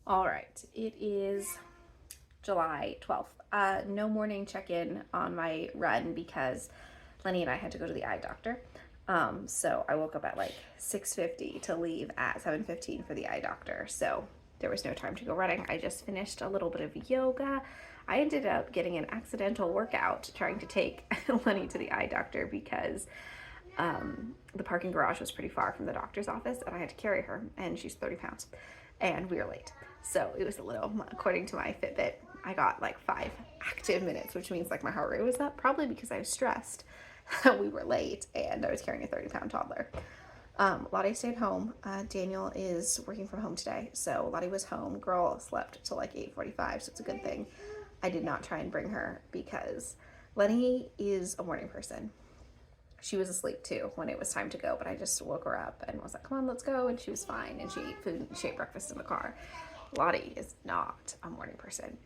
All right, it is July 12th. No morning check-in on my run because Lenny and I had to go to the eye doctor. So I woke up at like 6:50 to leave at 7:15 for the eye doctor. So there was no time to go running. I just finished a little bit of yoga. I ended up getting an accidental workout trying to take Lenny to the eye doctor because the parking garage was pretty far from the doctor's office and I had to carry her, and she's 30 pounds and we were late. So it was a little, according to my Fitbit, I got like 5 active minutes, which means like my heart rate was up, probably because I was stressed that we were late and I was carrying a 30-pound toddler. Lottie stayed home. Daniel is working from home today, so Lottie was home. Girl slept till like 8:45, so it's a good thing I did not try and bring her because Lenny is a morning person. She was asleep too when it was time to go, but I just woke her up and was like, come on, let's go. And she was fine. And she ate food, she ate breakfast in the car. Lottie is not a morning person.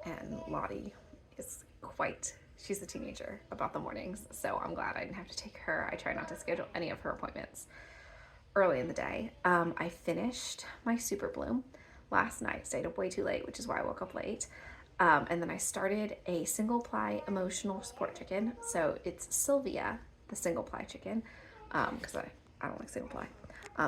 And Lottie is she's a teenager about the mornings. So I'm glad I didn't have to take her. I try not to schedule any of her appointments early in the day. I finished my Super Bloom last night, stayed up way too late, which is why I woke up late. And then I started a single ply emotional support chicken. So it's Sylvia, the single ply chicken, because I don't like single ply.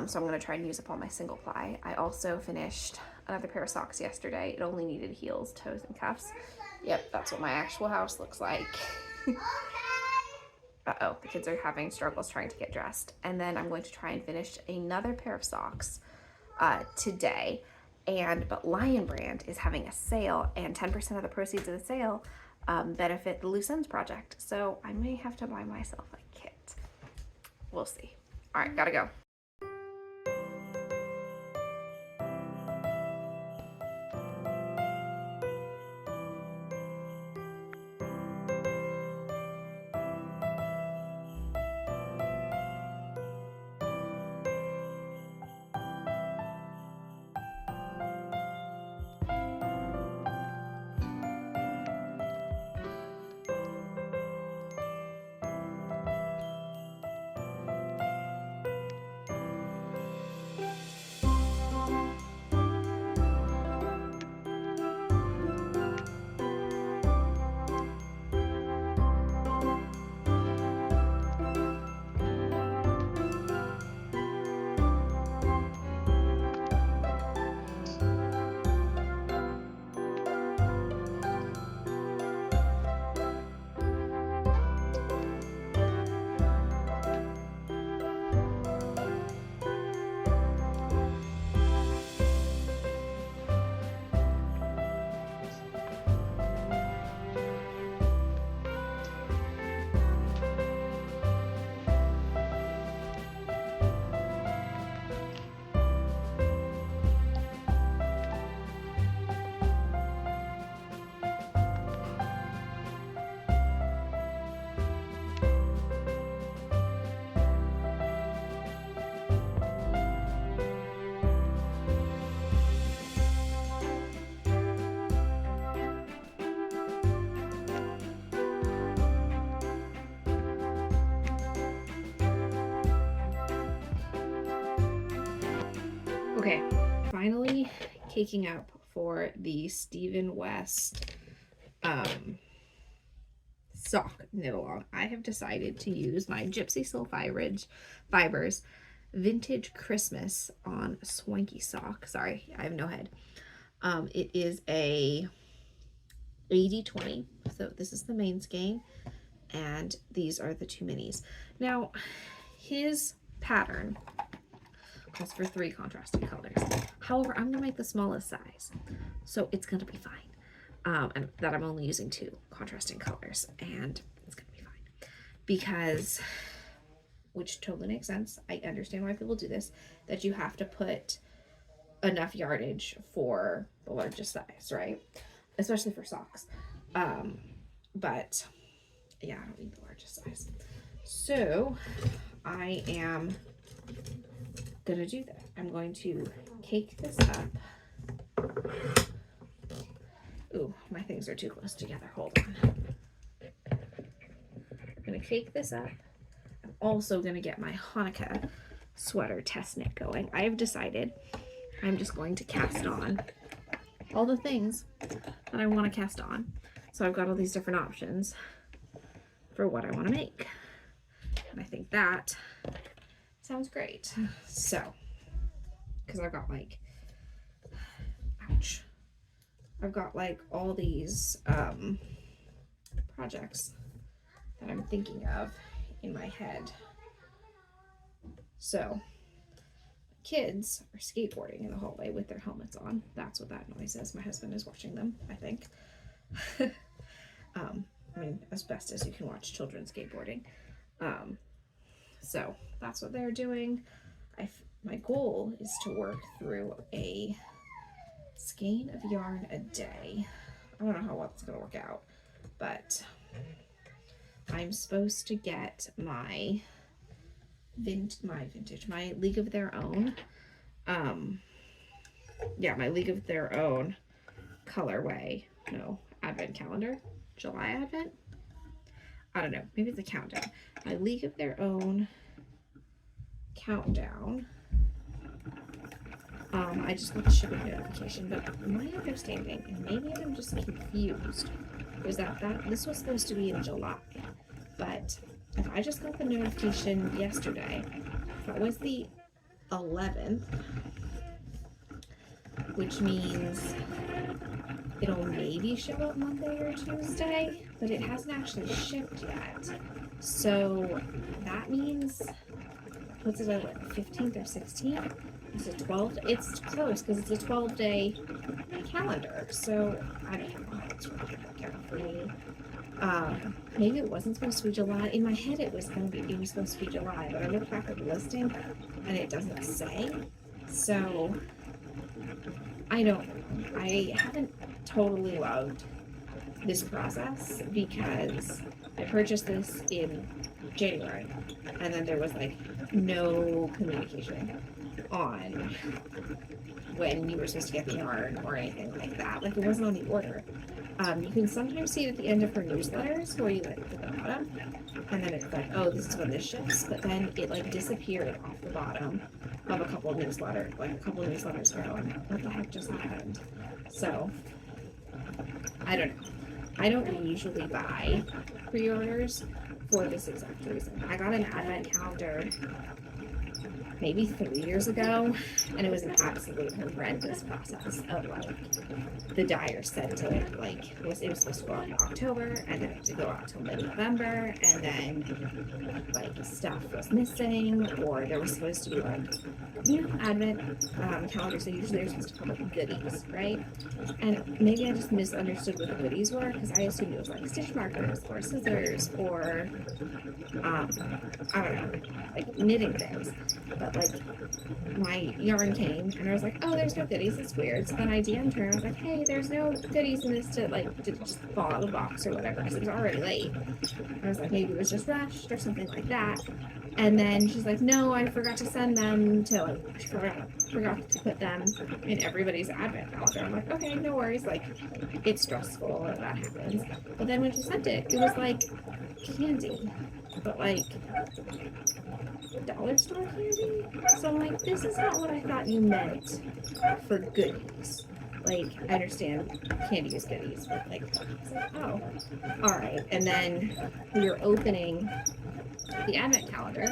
So I'm going to try and use up all my single ply. I also finished another pair of socks yesterday. It only needed heels, toes, and cuffs. Yep, that's what my actual house looks like. Uh-oh, the kids are having struggles trying to get dressed. And then I'm going to try and finish another pair of socks today. But Lion Brand is having a sale, and 10% of the proceeds of the sale benefit the Loose Ends Project. So I may have to buy myself a kit. We'll see. All right, gotta go. Okay, finally caking up for the Stephen West sock knit along. I have decided to use my Gypsy Soul Fibers Vintage Christmas on Swanky sock. Sorry, I have no head. It is a 80/20, so this is the main skein, and these are the 2 minis. Now, his pattern calls for 3 contrasting colors. However, I'm gonna make the smallest size, so it's gonna be fine. And that I'm only using 2 contrasting colors, and it's gonna be fine. Because, which totally makes sense, I understand why people do this, that you have to put enough yardage for the largest size, right? Especially for socks. But yeah, I don't need the largest size. So I am gonna do that. I'm going to cake this up. Ooh, my things are too close together. Hold on. I'm gonna cake this up. I'm also gonna get my Hanukkah sweater test knit going. I have decided I'm just going to cast on all the things that I want to cast on. So I've got all these different options for what I want to make. And I think that sounds great. So, because I've got like, ouch. I've got like all these projects that I'm thinking of in my head. So, kids are skateboarding in the hallway with their helmets on. That's what that noise is. My husband is watching them, I think. I mean, as best as you can watch children skateboarding. So that's what they're doing. My goal is to work through a skein of yarn a day. I don't know how well it's gonna work out, but I'm supposed to get my League of Their Own. My League of Their Own colorway. No, advent calendar. July advent? I don't know. Maybe it's a countdown. My League of Their Own countdown. I just got the shipping notification, but my understanding, and maybe I'm just confused, was that this was supposed to be in July. But if I just got the notification yesterday, that was the 11th, which means it'll maybe show up Monday or Tuesday, but it hasn't actually shipped yet. So that means, what's it at, like 15th or 16th? Is it 12? It's close because it's a 12-day calendar. So I don't know how it's really going to work out for me. Maybe it wasn't supposed to be July. In my head, it was supposed to be July, but I looked back at the listing and it doesn't say. So I don't know. I haven't totally loved this process because I purchased this in January and then there was like no communication on when you were supposed to get the yarn or anything like that. Like, it wasn't on the order. You can sometimes see it at the end of her newsletters where you like at the bottom and then it's like, oh, this is when this ships, but then it like disappeared off the bottom of a couple of newsletters ago, and what the heck just happened? So I don't know. I don't usually buy pre-orders for this exact reason. I got an advent calendar maybe 3 years ago, and it was an absolute horrendous process of like, the dyer sent it, like, it was supposed to go out in October, and then it had to go out till mid-November, and then like stuff was missing, or there was supposed to be like, advent calendars, so usually they're supposed to come with goodies, right? And maybe I just misunderstood what the goodies were, because I assumed it was like stitch markers or scissors or I don't know, like knitting things. But like, my yarn came and I was like, oh, there's no goodies, it's weird. So then I DM'd her and I was like, hey, there's no goodies in this to just fall out of the box or whatever, because it was already late. And I was like, maybe it was just rushed or something like that. And then she's like, no, I forgot to send them to, like, forgot to put them in everybody's advent calendar. I'm like, okay, no worries, like, it's stressful and that happens. But then when she sent it, it was like candy, but like dollar store candy. So I'm like, this is not what I thought you meant for goodies. Like, I understand candy is goodies, but like, it's like, oh, all right. And then we were opening the advent calendar,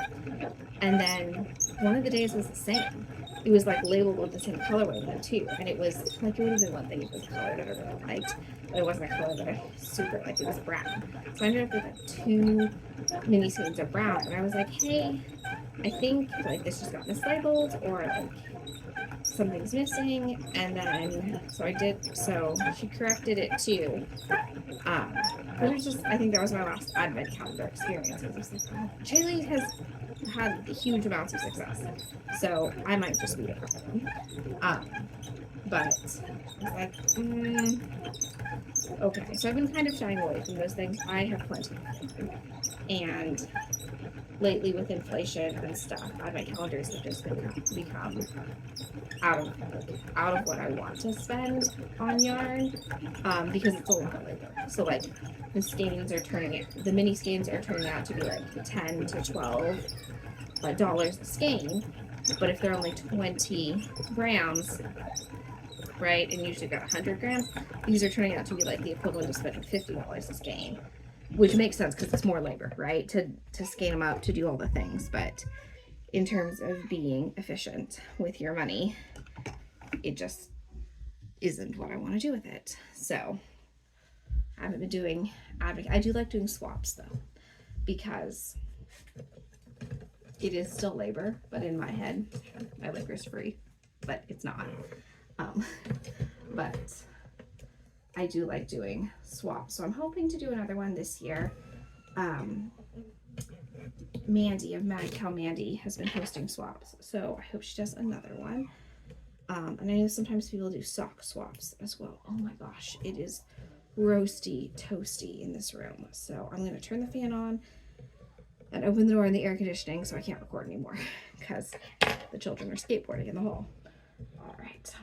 and then one of the days was the same. It was like labeled with the same colorway then too, and it was like, it would have been one thing if it was a color that I really liked, but it wasn't a color that I super liked. It was brown, so I ended up with like 2 mini skeins of brown, and I was like, hey, I think like this just got mislabeled, or like something's missing. And then so she corrected it too. It was just, I think that was my last advent calendar experience. It was just like, oh, Shaylee has had huge amounts of success, so I might just be a problem. But I was like, okay. So I've been kind of shying away from those things. I have plenty of them, and lately with inflation and stuff, advent calendars have just become out of what I want to spend on yarn, because it's a lot of labor. So like, the mini skeins are turning out to be like $10 to $12 a skein, but if they're only 20 grams, right? And usually got 100 grams. These are turning out to be like the equivalent of spending $50 to skein, which makes sense because it's more labor, right? To skein them up, to do all the things. But in terms of being efficient with your money, it just isn't what I want to do with it. So I haven't been doing I do like doing swaps though, because it is still labor, but in my head, my liquor is free, but it's not. Um, but I do like doing swaps, so I'm hoping to do another one this year. Mandy of Mad Cow Mandy has been hosting swaps, so I hope she does another one. And I know sometimes people do sock swaps as well. Oh my gosh, it is roasty toasty in this room, so I'm gonna turn the fan on and open the door in the air conditioning so I can't record anymore because the children are skateboarding in the hall. All right.